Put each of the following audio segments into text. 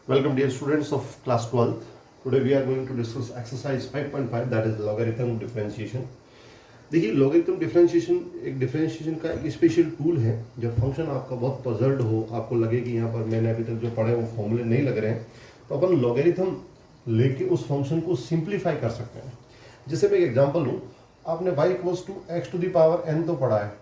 Welcome dear students of class 12th. Today we are going to discuss exercise 5.5 that is logarithm differentiation. देखिए logarithm differentiation एक differentiation का एक special tool है. जब function आपका बहुत पजल्ड हो, आपको लगे कि यहाँ पर मैंने अभी तक जो पढ़े वो फॉर्मूले नहीं लग रहे हैं, तो अपन logarithm लेके उस फंक्शन को सिंप्लीफाई कर सकते हैं. जैसे मैं एक एग्जांपल लूँ, आपने y equals to x to the power n तो पढ़ा है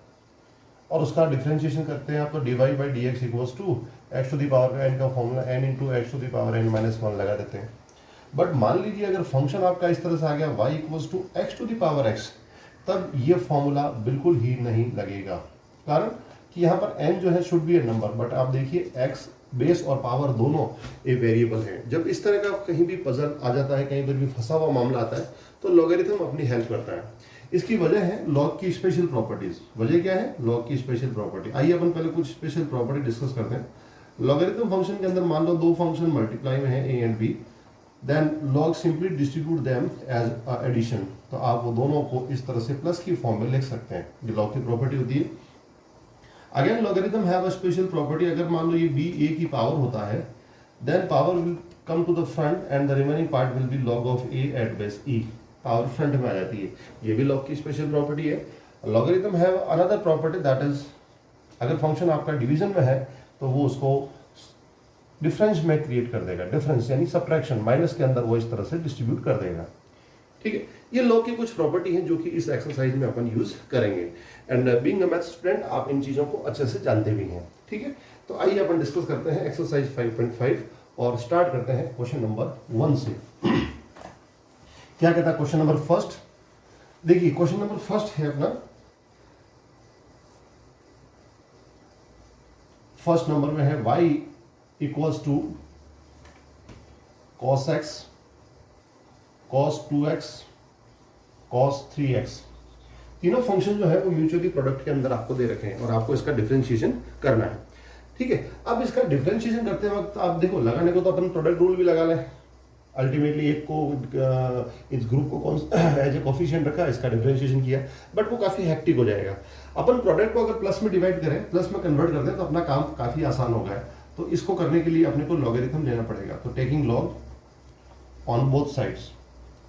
और उसका डिफरेंशिएशन करते हैं आप तो dy by D X equals to x to the power n का formula n into X to the power n minus one लगा देते हैं. बट मान लीजिए अगर फंक्शन आपका इस तरह से आ गया y equals to x to the power x, तब ये फॉर्मूला बिल्कुल ही नहीं लगेगा. कारण कि यहाँ पर n जो है should be A number, but आप देखिए x बेस और पावर दोनों ए वेरिएबल है. जब इस तरह का कहीं भी पजल आ जाता है, कहीं पर भी फंसा हुआ मामला आता है, तो लॉगरिथम अपनी हेल्प करता है. इसकी वजह है लॉग की स्पेशल प्रॉपर्टीज. वजह क्या है? लॉग की स्पेशल प्रॉपर्टी. आइए अपन पहले कुछ स्पेशल प्रॉपर्टी डिस्कस करते हैं. लॉगरिथम फंक्शन के अंदर मान लो दो फंक्शन मल्टीप्लाई में है a and b, then log simply distribute them as addition. तो आप वो दोनों को इस तरह से प्लस की फॉर्म में लिख सकते हैं. ये लॉग की प्रॉपर्टी होती है. Again logarithm have a special property. अगर मान लो ये b a की पावर होता है, then power will come to the front and the remaining part will be log of a at base e. Power front में आ जाती है. ये भी लॉग की स्पेशल प्रॉपर्टी है. Logarithm have another property that is, अगर फंक्शन आपका डिवीजन में है तो वो उसको डिफरेंस में क्रिएट कर देगा. डिफरेंस यानी सब्ट्रैक्शन, माइनस के अंदर वो इस तरह से डिस्ट्रीब्यूट कर देगा. ठीक है, ये लॉग की कुछ प्रॉपर्टी हैं जो कि इस एक्सरसाइज में अपन यूज करेंगे. And being a math student आप इन चीजों को अच्छे से जानते भी हैं. ठीक है, तो आइए अपन डिस्कस करते हैं एक्सरसाइज 5.5 और स्टार्ट करते हैं क्वेश्चन नंबर 1 से. क्या कहता है क्वेश्चन नंबर फर्स्ट? देखिए क्वेश्चन नंबर फर्स्ट है अपना, फर्स्ट नंबर में है y equals to cos x, cos 2x, cos 3x. तीनों फंक्शन जो है वो म्यूचुअली प्रोडक्ट के अंदर आपको दे रखे हैं और आपको इसका डिफरेंशिएशन करना है. ठीक है, अब इसका डिफरेंशिएशन करते वक्त आप देखो, लगाने को तो अपन प्रोडक्ट रूल भी लगा लें. अल्टीमेटली एक को इस ग्रुप को कौन एज ए कोफिशिएंट रखा, इसका डिफरेंशिएशन किया, बट वो काफी हेक्टिक हो जाएगा. अपन प्रोडक्ट को अगर प्लस में डिवाइड करें, प्लस में कन्वर्ट कर दें, तो अपना काम काफी आसान हो गया. तो इसको करने के लिए अपने को लॉगरिथम लेना पड़ेगा. तो taking log on both sides.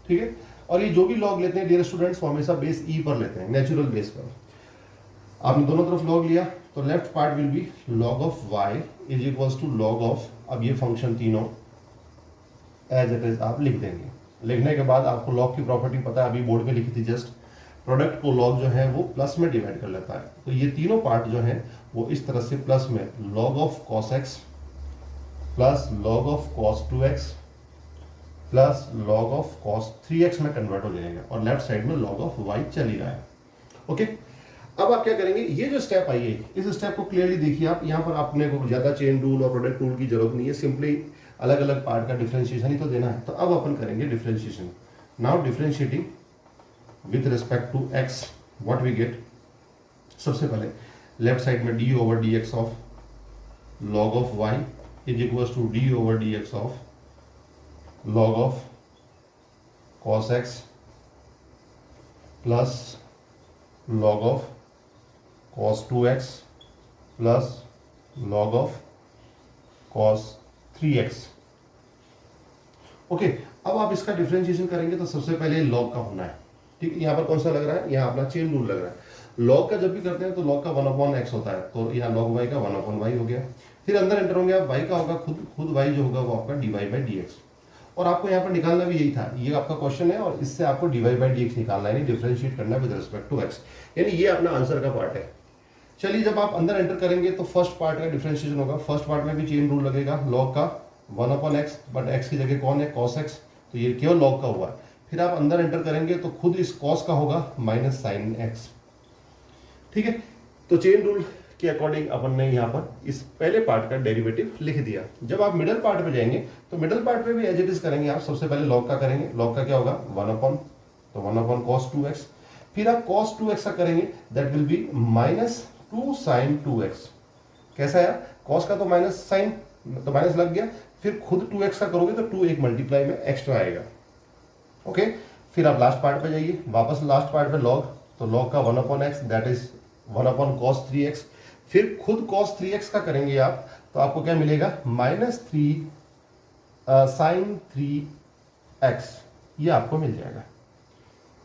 ठीक है, और ये जो भी लॉग लेते हैं डियर स्टूडेंट्स, वो हमेशा बेस ई पर लेते हैं, नेचुरल बेस पर. आपने दोनों तरफ लॉग लिया तो left part will be log of y is equals to log of, अब ये फंक्शन तीनों एज इट इज आप लिख देंगे. लिखने के बाद आपको लॉग की प्रॉपर्टी पता है, अभी बोर्ड पे लिखी थी जस्ट. प्रोडक्ट को लॉग जो है वो प्लस में डिवाइड कर लेता है. तो ये तीनों पार्ट जो है वो इस तरह से प्लस में log of cos x plus log of cos 2x plus log of cos 3x में कन्वर्ट हो जाएगा और लेफ्ट साइड में लॉग ऑफ y चल ही रहा है. ओके, अब आप क्या करेंगे, ये जो स्टेप आई है इस स्टेप को क्लियरली देखिए आप. यहाँ पर आपने को ज्यादा चेन रूल और प्रोडक्ट रूल की जरूरत नहीं है, सिंपली अलग अलग पार्ट का डिफरेंशिएशन ही तो देना है. तो अब अपन करेंगे differentiation. Now differentiating with respect to x, what we get. सबसे पहले लेफ्ट साइड में d over D X of log of y is equals to d over D X of log of cos x plus log of cos 2x plus log of cos 3x. Okay, अब आप इसका differentiation करेंगे तो सबसे पहले log का होना है. ठीक है, यहाँ पर कौन सा लग रहा है? यहाँ अपना चेन रूल लग रहा है. लॉग का जब भी करते हैं तो लॉग का 1/x होता है, तो यहाँ लॉग y का 1/y हो गया. फिर अंदर एंटर होंगे आप, y का होगा खुद y जो होगा वो आपका dy बाई डी एक्स. और आपको यहाँ पर निकालना भी यही था, ये आपका क्वेश्चन है और इससे आपको dy बाई डी एक्स निकालना है, डिफरेंशिएट करना है विद रिस्पेक्ट टू x. यानी ये अपना आंसर का पार्ट है. चलिए, जब आप अंदर एंटर करेंगे तो फर्स्ट पार्ट का डिफरेंशिएशन होगा. फर्स्ट पार्ट में भी चेन रूल लगेगा, लॉग का 1/x, बट x की जगह कौन है? cos x, तो ये केवल लॉग का हुआ. फिर आप अंदर एंटर करेंगे तो खुद इस cos का होगा माइनस साइन x. ठीक है, तो चेन रूल के अकॉर्डिंग अपन ने यहाँ पर इस पहले पार्ट का डेरिवेटिव लिख दिया. जब आप मिडल पार्ट पे जाएंगे तो मिडल पार्ट पे भी एज इट इज करेंगे आप. सबसे पहले लॉग का करेंगे. लॉग का क्या होगा? 1/cos 2x. फिर आप cos 2x का करेंगे, that will be minus 2 sin 2x. कैसा है? cos का तो माइनस साइन, तो माइनस लग गया. फिर खुद 2x का करोगे तो 2 एक मल्टीप्लाई में एक्स्ट्रा आएगा. ओके, फिर आप लास्ट पार्ट पे जाइए, वापस लास्ट पार्ट पे लॉग, तो लॉग का 1/x that is 1/cos 3x. फिर खुद cos 3x का करेंगे आप, तो आपको क्या मिलेगा? -3 साइन 3x, ये आपको मिल जाएगा।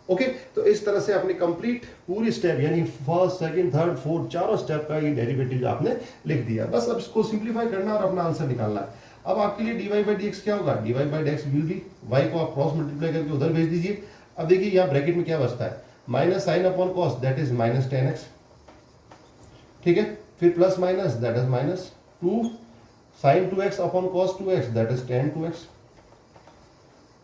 ओके, तो इस तरह से आपने कंप्लीट पूरी स्टेप यानी फर्स्ट, सेकंड, थर्ड, फोर्थ, चारों स्टेप का ये डेरिवेटिव आपने लिख दिया। बस अब इसको सिंप्लीफाई करना और अपना आंसर निकालना है। अब आपके लिए dy बाई dx क्या होगा, dy by dx will be, y को आप क्रॉस मल्टीप्लाई करके उधर भेज दीजिए। अब देखिए यहाँ ब्रैकेट में क्या बचता है, minus sine upon cos that is minus 10x, ठीक है, फिर plus minus that is minus 2 sine 2x upon cos 2x that is tan 2x,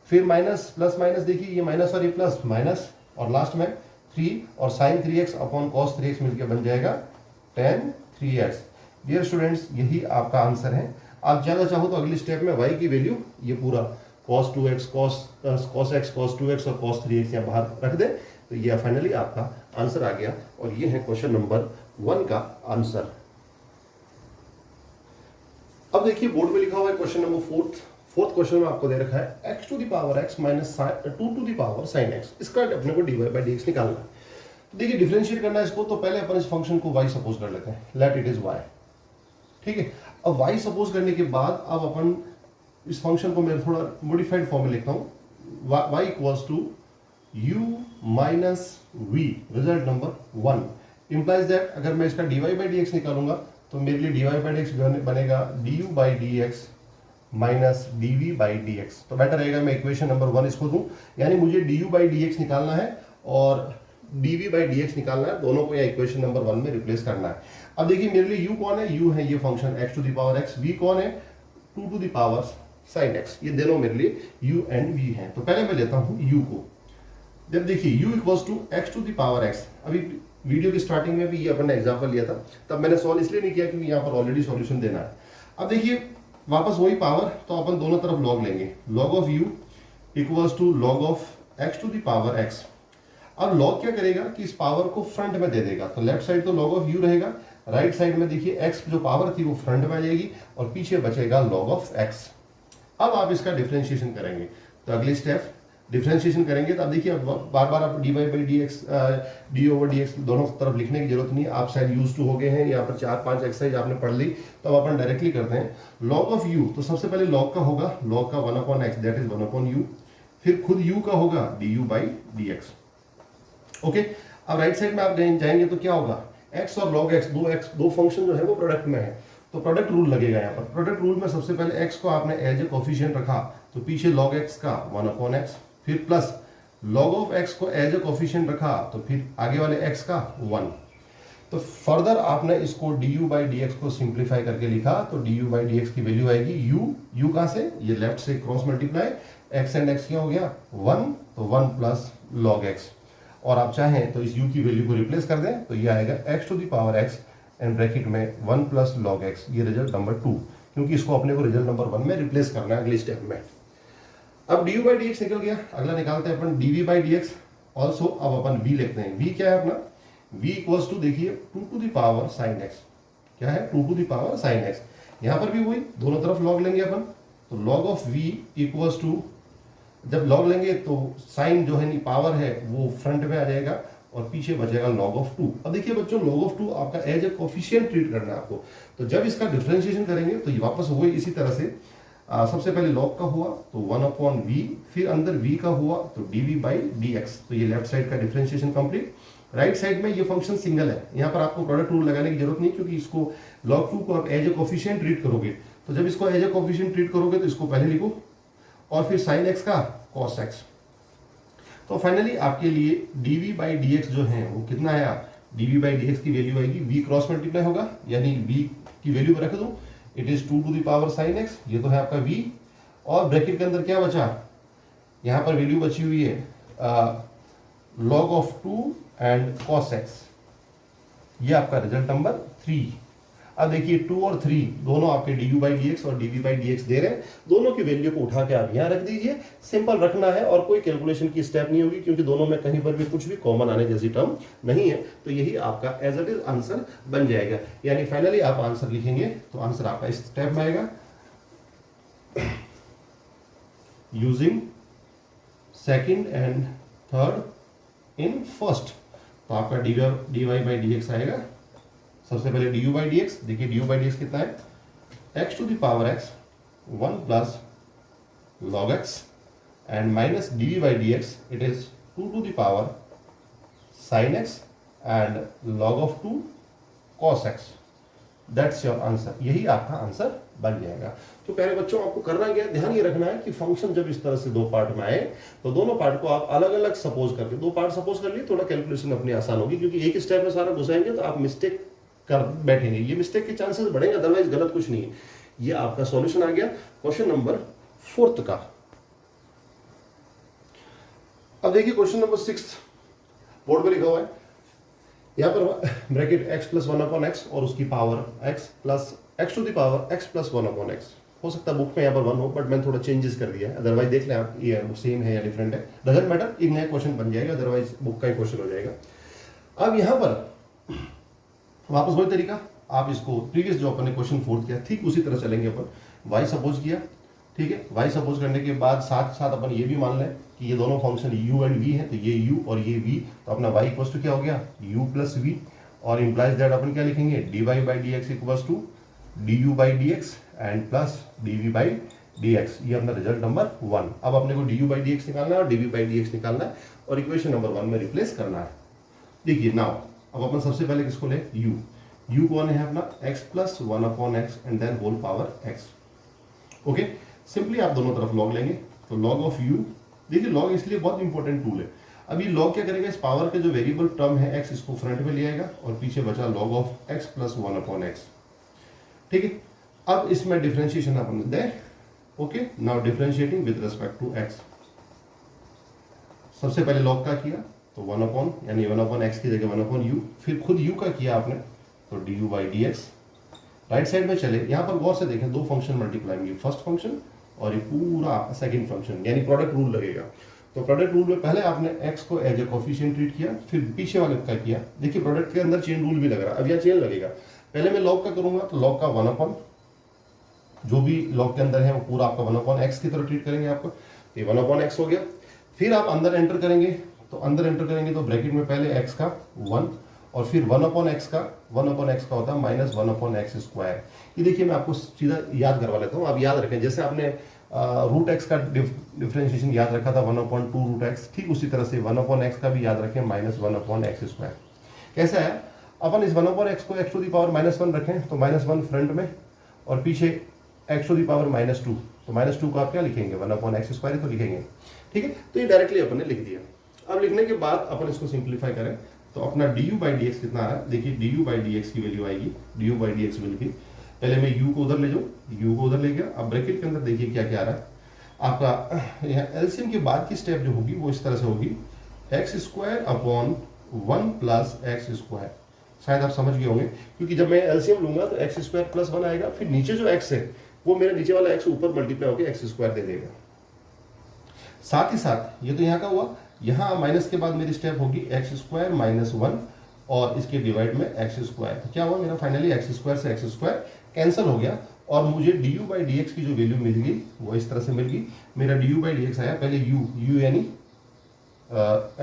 फिर माइनस प्लस माइनस, देखिए ये माइनस और ये प्लस माइनस, और लास्ट में 3 और sign 3x upon cos 3x मिलकर बन जाएगा tan 3x। डियर स्टूडेंट्स, यही आपका आंसर है। आप ज़्यादा चाहो तो अगली स्टेप में y की वैल्यू ये पूरा cos 2x, cos x, cos 2x और cos 3x यहाँ बाहर रख दें, तो ये फाइनली आपका आंसर आ गया। और ये है क्वेश्चन नंबर 1 का आंसर। अब देखिए बोर्ड में लिखा हुआ है क्वेश्चन नंबर 4th क्वेश्चन में आपको दे रखा है x to the power x minus 2 to the power sin x, इसका अपने को dy बाई dx निकालना है। तो देखिए डिफरेंशिएट करना है इसको, तो पहले अपन इस फंक्शन को y सपोज कर लेते हैं, लेट इट इज y, ठीक है। अब y सपोज करने के बाद अब अपन इस फंक्शन को मैं थोड़ा मॉडिफाइड फॉर्म में लिखता हूँ, y equals to u minus v, result number 1 implies that अगर मैं इसका dy बाई dx निकालूंगा तो मेरे लिए dy बाई dx बनेगा du by dx minus dv by dx। तो बेटर रहेगा मैं इक्वेशन नंबर 1 इसको दूं, यानी मुझे du बाई dx निकालना है और dv बाई dx निकालना है, दोनों को यहाँ इक्वेशन नंबर 1 में रिप्लेस करना है। अब देखिए मेरे लिए u कौन है, u है ये function x to the power x, v कौन है 2 to the power sin x, ये दोनों मेरे लिए u एंड v हैं। तो पहले मैं लेता हूँ u को। जब देखिए u equals to x to the power x, अभी वीडियो की स्टार्टिंग में भी ये अपन ने एग्जाम्पल लिया था, तब मैंने सॉल्व इसलिए नहीं किया क्योंकि यहाँ पर ऑलरेडी सॉल्यूशन देना है। अब देखिए वापस वही पावर, तो अपन दोनों तरफ लॉग लेंगे, log of u equals to log of x to the power x। अब लॉग क्या करेगा कि इस पावर को फ्रंट में दे देगा, तो लेफ्ट साइड तो लॉग ऑफ u रहेगा, राइट साइड में देखिए x जो पावर थी वो फ्रंट में आ जाएगी और पीछे बचेगा लॉग ऑफ x। अब आप इसका डिफरेंशिएशन करेंगे, तो अगली स्टेप डिफरेंशिएशन करेंगे, तो अब देखिए अब बार बार आप dy by dx d over dx दोनों तरफ लिखने की जरूरत नहीं है, आप शायद यूज टू हो गए हैं, यहाँ पर 4-5 एक्सरसाइज आपने पढ़ ली, तो अब अपन डायरेक्टली करते हैं। लॉग ऑफ u, तो सबसे पहले लॉग का होगा, लॉग का 1 upon x that is 1 upon u, फिर खुद u का होगा du बाई dx। ओके, अब राइट साइड में आप जाएंगे तो क्या होगा, x और log x, दो फंक्शन जो है वो प्रोडक्ट में है, तो प्रोडक्ट रूल लगेगा यहाँ पर। प्रोडक्ट रूल में सबसे पहले x को आपने एज ए कोफिशिएंट रखा, तो पीछे log x का 1 अपॉन एक्स, फिर प्लस log ऑफ x को एज ए कोफिशिएंट रखा, तो फिर आगे वाले x का 1। तो फर्दर आपने इसको du बाई dx को सिंप्लीफाई करके लिखा, तो du बाई dx की वैल्यू आएगी u कहाँ से, ये लेफ्ट से cross multiply, x and x क्या हो गया 1, तो 1 प्लस log x, और आप चाहें तो इस u की वैल्यू को रिप्लेस कर दें, तो ये आएगा x to the power x and bracket में 1 प्लस log x, ये रिजल्ट नंबर 2, क्योंकि इसको अपने को रिजल्ट नंबर 1 में रिप्लेस करना है अगली स्टेप में। अब du बाई dx निकल गया, अगला निकालते हैं अपन dv बाई dx ऑल्सो। अब अपन v लिखते हैं, v क्या है अपना, v इक्वल्स टू देखिए 2 to the power sin x, क्या है 2 to the power sin x, यहाँ पर भी वही दोनों तरफ लॉग लेंगे अपन, तो log of v equals to, जब लॉग लेंगे तो साइन जो है नहीं पावर है वो फ्रंट में आ जाएगा और पीछे बचेगा log ऑफ 2। अब देखिए बच्चों log ऑफ 2 आपका एज ए कोफिशिएंट ट्रीट करना है आपको, तो जब इसका डिफरेंशिएशन करेंगे तो ये वापस वही इसी तरह से, सबसे पहले log का हुआ तो 1 अपॉन v, फिर अंदर v का हुआ तो dv बाई dx, तो ये लेफ्ट साइड का डिफरेंशिएशन कंप्लीट। राइट साइड में ये फंक्शन सिंगल है, यहाँ पर आपको प्रोडक्ट रूल लगाने की जरूरत नहीं, क्योंकि इसको log 2 को आप एज ए कोफिशिएंट ट्रीट करोगे, तो जब इसको एज ए कोफिशिएंट ट्रीट करोगे तो इसको पहले लिखो और फिर sin x का cos x। तो फाइनली आपके लिए dv बाई dx जो है वो कितना आया, dv बाई dx की वैल्यू आएगी, v क्रॉस मल्टीप्लाई होगा, यानी v की वैल्यू रख दो, it is 2 to the power sin x, ये तो है आपका v, और ब्रैकेट के अंदर क्या बचा, यहाँ पर वैल्यू बची हुई है log of 2 and cos x, ये आपका रिजल्ट नंबर 3। अब देखिए 2 और 3 दोनों आपके du बाई dx और dv बाई dx दे रहे हैं, दोनों की वैल्यू को उठा के आप यहाँ रख दीजिए, सिंपल रखना है और कोई कैलकुलेशन की स्टेप नहीं होगी, क्योंकि दोनों में कहीं पर भी कुछ भी कॉमन आने जैसी टर्म नहीं है, तो यही आपका एज इट इज आंसर बन जाएगा। यानी फाइनली आप आंसर लिखेंगे तो आंसर आपका इस स्टेप में आएगा, using second and third in first, तो आपका dy बाई dx आएगा, सबसे पहले du बाई dx, देखिए du बाई dx कितना है, x to the power x 1 plus log x and minus dv by dx, it is 2 to the power sin x and log of 2 cos x. That's your answer, यही आपका answer बन जाएगा। तो प्यारे बच्चों, आपको करना क्या है, ध्यान ये रखना है कि फंक्शन जब इस तरह से दो पार्ट में आए तो दोनों पार्ट को आप अलग अलग सपोज करके, दो पार्ट सपोज कर लिए, थोड़ा कैलकुलेशन अपनी आसान होगी, क्योंकि एक स्टेप में सारा घुसाएंगे तो आप मिस्टेक कर बैठेंगे, ये मिस्टेक के चांसेस बढ़ेंगे, अदरवाइज गलत कुछ नहीं है। ये आपका सॉल्यूशन आ गया क्वेश्चन नंबर 4 का। अब देखिए क्वेश्चन नंबर 6 बोर्ड पर लिखा हुआ है, यहाँ पर ब्रैकेट x प्लस 1/x और उसकी power x plus x to the power x plus 1/x। हो सकता है बुक में यहाँ पर 1 हो, बट मैंने थोड़ा चेंजेस कर दिया है, अदरवाइज देख लें आप ये सेम है या डिफरेंट है, डजंट मैटर, एक नया क्वेश्चन बन जाएगा, अदरवाइज बुक का ही क्वेश्चन हो जाएगा। अब यहाँ पर वापस वही तरीका, आप इसको प्रीवियस जो अपन ने क्वेश्चन 4 किया ठीक उसी तरह चलेंगे अपन। y सपोज किया, ठीक है, y सपोज करने के बाद साथ साथ अपन ये भी मान लें कि ये दोनों फंक्शन u एंड v है, तो ये u और ये v, तो अपना y इक्वल्स टू क्या हो गया, u प्लस v, और इम्प्लाइज दैट अपन क्या लिखेंगे, dy by dx equals to du by dx and plus dv by dx। ये अपना रिजल्ट नंबर 1। अब अपने को du बाई dx निकालना है और dv बाई dx निकालना है और इक्वेशन नंबर 1 में रिप्लेस करना है। देखिए नाउ अब अपन सबसे पहले किसको ले, u कौन है अपना, x plus 1/x and then whole power x। Okay, simply आप दोनों तरफ लॉग लेंगे, तो लॉग ऑफ u, देखिए लॉग इसलिए बहुत इंपॉर्टेंट टूल है। अब ये लॉग क्या करेगा, इस पावर के जो वेरिएबल टर्म है x, इसको फ्रंट में ले आएगा और पीछे बचा log of x plus 1/x। ठीक है, अब इसमें डिफरेंशिएशन अपन दे। Okay, now differentiating with respect to x। सबसे पहले लॉग का किया तो 1 यानी 1/x की जगह 1/u, फिर खुद u का किया आपने तो du by dx। Right side में चले, यहाँ पर गौर से देखें, दो फंक्शन मल्टीप्लाई होंगे, फर्स्ट फंक्शन और ये पूरा सेकंड फंक्शन, यानी प्रोडक्ट रूल लगेगा। तो प्रोडक्ट रूल में पहले आपने x को एज ए कोफिशिएंट ट्रीट किया, फिर पीछे वाले का किया। देखिए प्रोडक्ट के अंदर चेन रूल भी लग रहा है, अब यह चेन लगेगा। पहले मैं लॉग का करूंगा तो लॉग का 1 जो भी लॉग के अंदर है वो पूरा आपका 1/x की तरह ट्रीट करेंगे आपको, ये 1/x हो गया। फिर आप अंदर एंटर करेंगे, तो अंदर एंटर करेंगे तो ब्रैकेट में पहले x का 1 और फिर 1/x का होता है माइनस 1/x स्क्वायर। ये देखिए मैं आपको सीधा याद करवा लेता हूँ, आप याद रखें, जैसे आपने रूट x का डिफरेंशिएशन याद रखा था 1/2 रूट x, ठीक उसी तरह से 1/x का भी याद रखें माइनस 1/x स्क्वायर। कैसा है, अपन इस 1/x को x टू दी पावर -1 रखें तो -1 फ्रंट में और पीछे x टू दी पावर -2, तो -2 को आप क्या लिखेंगे, 1/x स्क्वायर तो लिखेंगे। ठीक है, तो ये डायरेक्टली अपन ने लिख दिया। अब लिखने के बाद अपन इसको सिंप्लीफाई करें तो अपना du बाई dx कितना आ रहा है, देखिए du बाई dx की वैल्यू आएगी, du बाई dx वैल्यू की, पहले मैं u को उधर ले जाऊँ, u को उधर ले गया। अब ब्रैकेट के अंदर देखिए क्या क्या आ रहा है आपका, यहाँ एलसीएम के बाद की स्टेप जो होगी वो इस तरह से होगी, x square upon 1 plus x square. शायद आप समझ गए होंगे, क्योंकि जब मैं एलसीएम लूंगा तो एक्स स्क्वायर प्लस 1 आएगा, फिर नीचे जो एक्स है वो मेरा नीचे वाला एक्स ऊपर मल्टीप्लाई होकर एक्स स्क्वायर दे देगा। साथ ही साथ ये तो यहाँ का हुआ, यहाँ माइनस के बाद मेरी स्टेप होगी एक्स स्क्वायर माइनस 1 और इसके डिवाइड में एक्स स्क्वायर। तो क्या हुआ मेरा फाइनली एक्स स्क्वायर से एक्स स्क्वायर कैंसिल हो गया और मुझे du बाई dx की जो वैल्यू मिल गई वो इस तरह से मिल गई। मेरा du बाई dx आया, पहले u यानी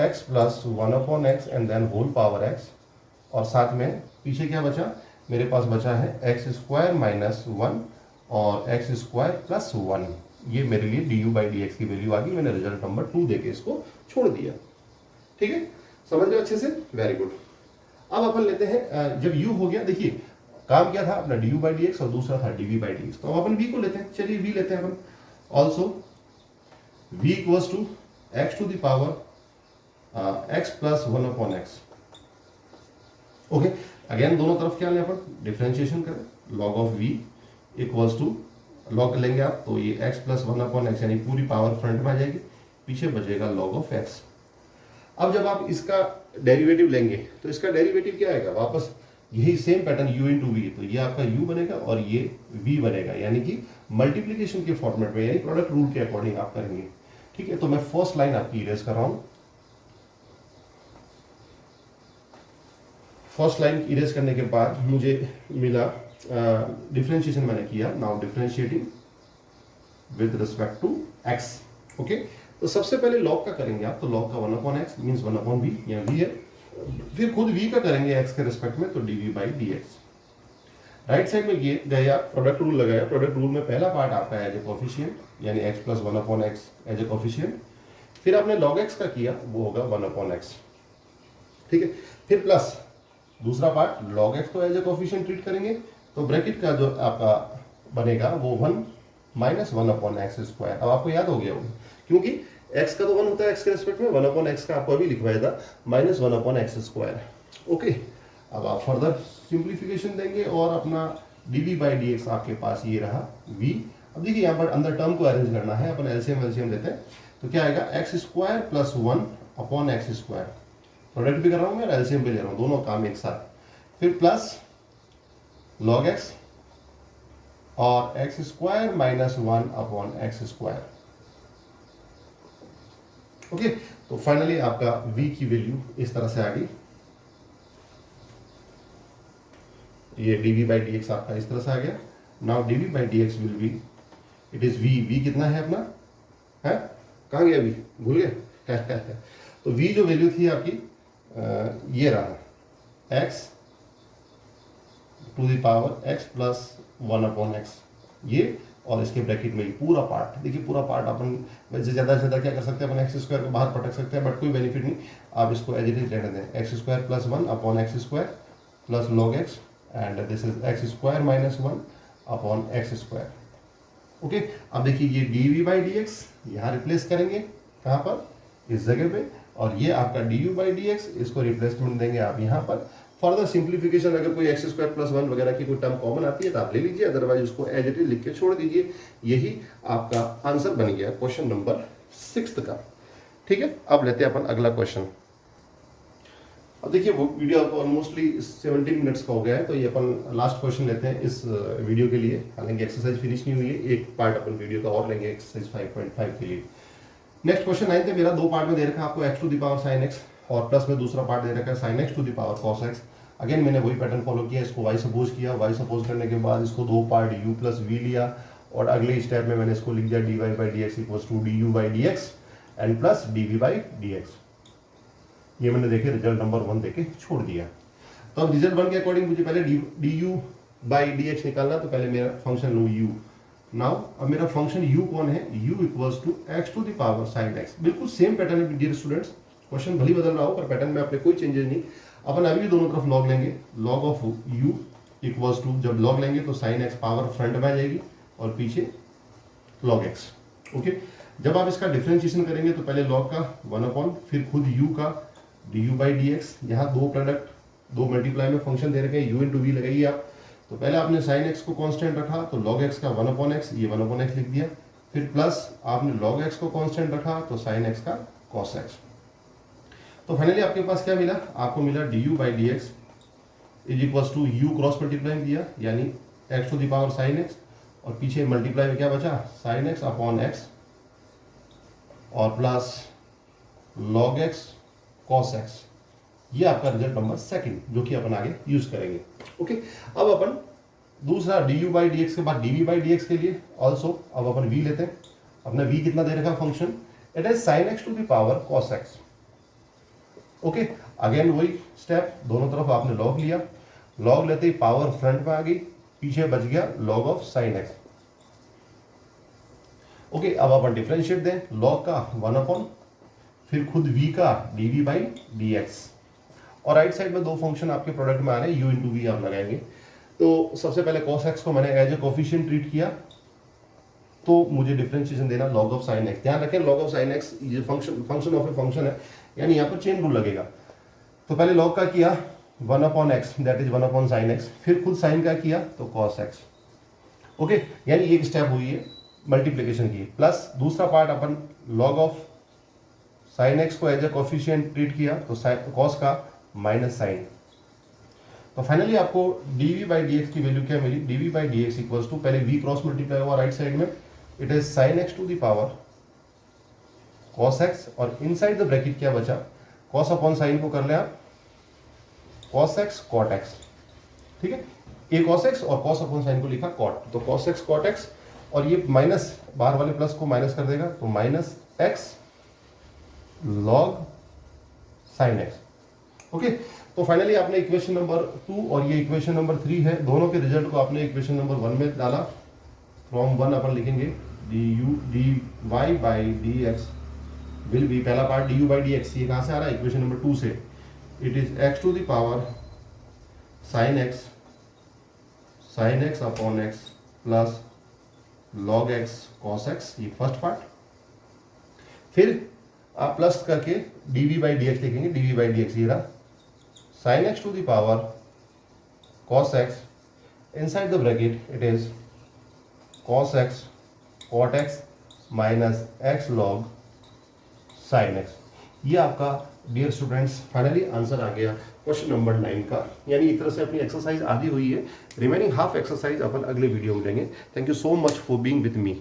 x plus 1/x and then whole power x, और साथ में पीछे क्या बचा, मेरे पास बचा है एक्स स्क्वायर माइनस 1 और एक्स स्क्वायर प्लस 1। ये मेरे लिए du बाई dx की वैल्यू आ गई, मैंने रिजल्ट नंबर 2 देके इसको छोड़ दिया। ठीक है, समझ गए अच्छे से, वेरी गुड। अब अपन लेते हैं, जब u हो गया, देखिए काम क्या था अपना du बाई dx और दूसरा था dv बाई dx, तो अब अपन v को लेते हैं। चलिए v लेते हैं अपन, also v equals to x to the power x plus 1/x। Okay, again दोनों तरफ क्या लें अपन, डिफरेंशिएशन करें, log of v equals to log लेंगे आप तो ये x प्लस 1/x यानी पूरी पावर फ्रंट में आ जाएगी, पीछे बचेगा लॉग ऑफ x। अब जब आप इसका डेरिवेटिव लेंगे तो इसका डेरिवेटिव क्या आएगा, वापस यही same pattern u into V, तो ये आपका u बनेगा और ये v बनेगा, यानी कि मल्टीप्लीकेशन के फॉर्मेट में, यानी प्रोडक्ट रूल के अकॉर्डिंग आप करेंगे। ठीक है, तो मैं फर्स्ट लाइन आपकी इरेज कर रहा हूं, फर्स्ट लाइन इरेज करने के बाद मुझे मिला डिफरेंशिएशन मैंने किया, now differentiating with respect to x। Okay, तो सबसे पहले लॉग का करेंगे आप, तो लॉग का 1/x मींस 1/v, यहाँ v है, फिर खुद v का करेंगे x के रिस्पेक्ट में तो dv by dx। Right side में ये गए आप प्रोडक्ट रूल लगाया, प्रोडक्ट रूल में पहला पार्ट आपका एज ए कोफिशिएंट यानी x plus 1/x as a coefficient, फिर आपने log x का किया वो होगा 1/x, ठीक है। फिर प्लस दूसरा पार्ट log x को एज ए कोफिशिएंट ट्रीट करेंगे तो ब्रैकेट का जो आपका बनेगा वो 1 माइनस 1/x²। अब आपको याद हो गया होगा क्योंकि x का तो 1 होता है x के रिस्पेक्ट में, 1/x का आपको अभी लिखवाया था माइनस 1/x²। ओके, अब आप फर्दर सिंप्लीफिकेशन देंगे और अपना dv/dx आपके पास ये रहा v। अब देखिए यहाँ पर अंदर टर्म को अरेंज करना है, अपन एलसीएम लेते हैं तो क्या आएगा x² प्लस 1/x²। प्रोडक्ट भी कर रहा हूँ मैं और एलसीएम भी ले रहा हूँ, दोनों काम एक साथ। फिर प्लस log x और x² माइनस 1/x²। ओके, तो फाइनली आपका v की वैल्यू इस तरह से आ गई, ये dv/dx आपका इस तरह से आ गया। Now dv/dx will be, it is v कितना है अपना, है कहाँ गया v, भूल गए तो v जो वैल्यू थी आपकी ये रहा x to the power x plus 1/x, ये और इसके ब्रैकेट में ये पूरा पार्ट। देखिए पूरा पार्ट अपन वैसे ज़्यादा से ज़्यादा क्या कर सकते हैं, अपन x² को बाहर पटक सकते हैं, बट कोई बेनिफिट नहीं, आप इसको एज इट इज रहने दें। x² plus 1/x² plus log x and this is x² minus 1/x²। Okay, अब देखिए ये dv/dx यहाँ रिप्लेस करेंगे कहाँ पर, इस जगह पे, और ये आपका du/dx इसको रिप्लेसमेंट देंगे आप यहाँ पर। फर्दर सिंप्लीफिकेशन अगर कोई x² प्लस 1 वगैरह की कोई टर्म कॉमन आती है तो आप ले लीजिए, अदरवाइज उसको एज इट इज लिख के छोड़ दीजिए। यही आपका आंसर बन गया क्वेश्चन नंबर 6 का, ठीक है। अब लेते हैं अपन अगला क्वेश्चन। अब देखिए वो वीडियो आपको ऑलमोस्टली 17 मिनट्स का हो गया है, तो ये अपन लास्ट क्वेश्चन लेते हैं इस वीडियो के लिए। हालांकि एक्सरसाइज फिनिश नहीं हुई है, एक पार्ट अपन वीडियो का और लेंगे एक्सरसाइज 5.5 के लिए। नेक्स्ट क्वेश्चन 9 थे, मेरा दो पार्ट में दे रखा है आपको x to the power sin x और प्लस में दूसरा पार्ट दे रखा है sin x to the power cos x। Again मैंने वही पैटर्न फॉलो किया, इसको y सपोज किया, y सपोज करने के बाद इसको दो पार्ट u प्लस v लिया और अगले स्टेप में मैंने इसको लिख दिया dy/dx equals to du/dx and plus dv/dx। ये मैंने देखे रिजल्ट नंबर 1 देके छोड़ दिया। तो अब रिजल्ट 1 के अकॉर्डिंग मुझे पहले du/dx निकालना, तो पहले मेरा फंक्शन लूँ u। नाउ अब मेरा फंक्शन u कौन है, u equals to x to the power sin x। बिल्कुल सेम पैटर्न है डियर स्टूडेंट्स, क्वेश्चन भली बदल रहा हो पर पैटर्न में आपने कोई चेंजेस नहीं। अपन अभी भी दोनों तरफ लॉग लेंगे, log of u equals to, जब लॉग लेंगे तो sin x पावर फ्रंट में आ जाएगी और पीछे log x। ओके, जब आप इसका डिफरेंशिएशन करेंगे तो पहले log का 1/, फिर खुद u का du/dx। यहाँ दो प्रोडक्ट दो मल्टीप्लाई में फंक्शन दे रखे हैं, u इंटू वी लगाइए आप। तो पहले आपने sin x को कांस्टेंट रखा तो log x का 1/x, ये 1/x लिख दिया। फिर प्लस आपने log x को कांस्टेंट रखा तो sin x का cos x। तो फाइनली आपके पास क्या मिला, आपको मिला du/dx is equals to u cross multiply दिया यानी x to the power sin x, और पीछे मल्टीप्लाई में क्या बचा sin x अपॉन x और plus log x cos x। ये आपका रिजल्ट नंबर 2 जो कि अपन आगे यूज करेंगे। ओके, अब अपन दूसरा du/dx के बाद dv/dx के लिए ऑल्सो अब अपन v लेते हैं। अपना v कितना दे रखा function, it is sin x to the power cos x। Okay, again वही स्टेप, दोनों तरफ आपने log लिया, log लेते ही पावर फ्रंट में आ गई, पीछे बच गया log of sin x। Okay, अब अपन डिफरेंशिएट दें, log का 1/, फिर खुद v का dv/dx, और राइट साइड में दो फंक्शन आपके प्रोडक्ट में आ रहे हैं u इंटू वी आप लगाएंगे। तो सबसे पहले cos x को मैंने एज ए कोफिशिएंट ट्रीट किया, तो मुझे डिफरेंशिएशन देना log ऑफ sin x। ध्यान रखें log ऑफ sin x ये फंक्शन ऑफ ए फंक्शन है, यानी यहाँ पर चेन रूल लगेगा। तो पहले log का किया 1/x that is 1/sin x, फिर खुद sin का किया तो cos x। ओके, यानी एक स्टेप हुई है मल्टीप्लीकेशन की, प्लस दूसरा part upon log of sin x को एज ए कोफिशिएंट ट्रीट किया तो cos का माइनस साइन। तो फाइनली आपको dv/dx की वैल्यू क्या मिली, dv/dx इक्वल्स टू, पहले v क्रॉस मल्टीप्लाई हुआ राइट साइड में, it is sin x to the power cos x, और इनसाइड द ब्रैकेट क्या बचा, cos अपॉन साइन को कर ले आप cos x cot x। ठीक है, ये cos x और cos अपॉन साइन को लिखा cot, तो cos x cot x, और ये माइनस बाहर वाले प्लस को माइनस कर देगा तो minus x log sin x। Okay, तो फाइनली आपने इक्वेशन नंबर 2 और ये इक्वेशन नंबर 3 है, दोनों के रिजल्ट को आपने इक्वेशन नंबर 1 में डाला। फ्रॉम 1 अपन लिखेंगे dy by D X will be, पहला part du by D X, ये कहाँ से आ रहा है इक्वेशन नंबर 2 से, it is x to the power sin x upon x plus log x cos x, ये फर्स्ट पार्ट। फिर आप प्लस करके dv बाई डी एक्स लिखेंगे, dv बाई डी एक्स ये रहा sin x to the power cos x, inside the bracket it is cos x cot x minus x log sin x। ये आपका dear students finally answer आ गया question number 9 का। यानी एक तरह से अपनी एक्सरसाइज आधी हुई है, रिमेनिंग हाफ एक्सरसाइज अपन अगले वीडियो में लेंगे। Thank you so much for being with me.